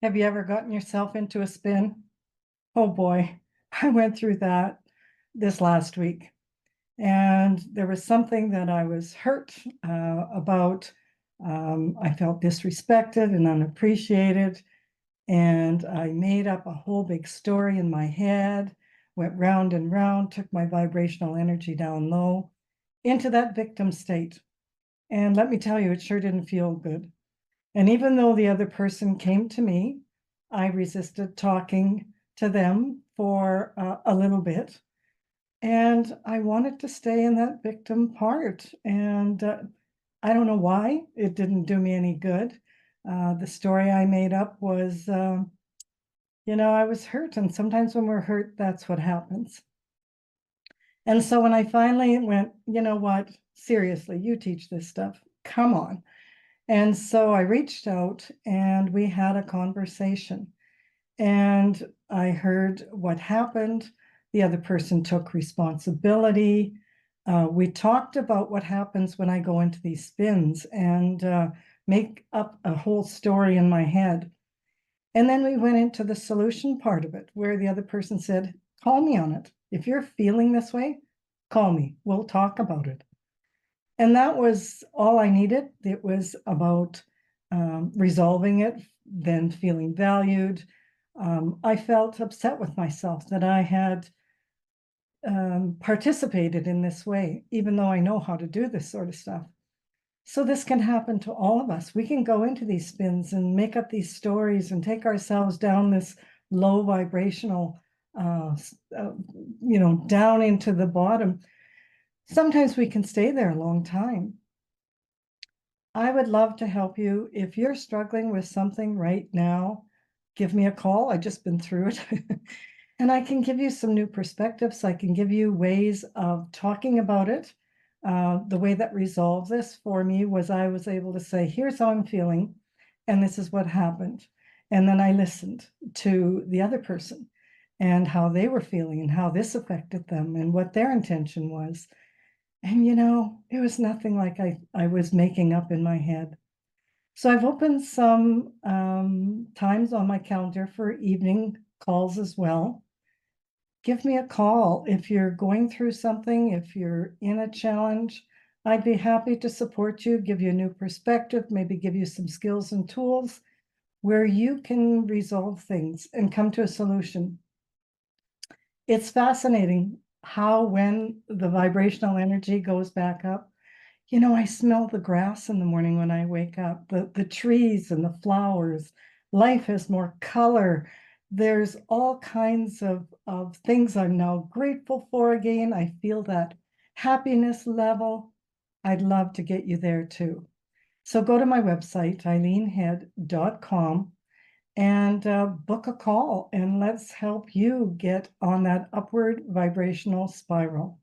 Have you ever gotten yourself into a spin? Oh boy, I went through that this last week. And there was something that I was hurt about. I felt disrespected and unappreciated. And I made up a whole big story in my head, went round and round, took my vibrational energy down low into that victim state. And let me tell you, it sure didn't feel good. And even though the other person came to me, I resisted talking to them for a little bit. And I wanted to stay in that victim part. And I don't know why. It didn't do me any good. The story I made up was, I was hurt. And sometimes when we're hurt, that's what happens. And so when I finally went, you know what? Seriously, you teach this stuff. Come on. And so I reached out and we had a conversation. And I heard what happened. The other person took responsibility. We talked about what happens when I go into these spins and make up a whole story in my head. And then we went into the solution part of it, where the other person said, call me on it. If you're feeling this way, call me. We'll talk about it. And that was all I needed. It was about resolving it, then feeling valued. I felt upset with myself that I had participated in this way, even though I know how to do this sort of stuff. So this can happen to all of us. We can go into these spins and make up these stories and take ourselves down this low vibrational, down into the bottom. Sometimes we can stay there a long time. I would love to help you. If you're struggling with something right now, give me a call. I've just been through it. And I can give you some new perspectives. I can give you ways of talking about it. The way that resolved this for me was I was able to say, here's how I'm feeling, and this is what happened. And then I listened to the other person and how they were feeling and how this affected them and what their intention was. And it was nothing like I was making up in my head. So I've opened some times on my calendar for evening calls as well. Give me a call if you're going through something, if you're in a challenge. I'd be happy to support you, give you a new perspective, maybe give you some skills and tools where you can resolve things and come to a solution. It's fascinating how when the vibrational energy goes back up, I smell the grass in the morning when I wake up, the trees and the flowers. Life has more color. There's all kinds of things I'm now grateful for again. I feel that happiness level. I'd love to get you there too. So go to my website, eileenhead.com, and book a call, and let's help you get on that upward vibrational spiral.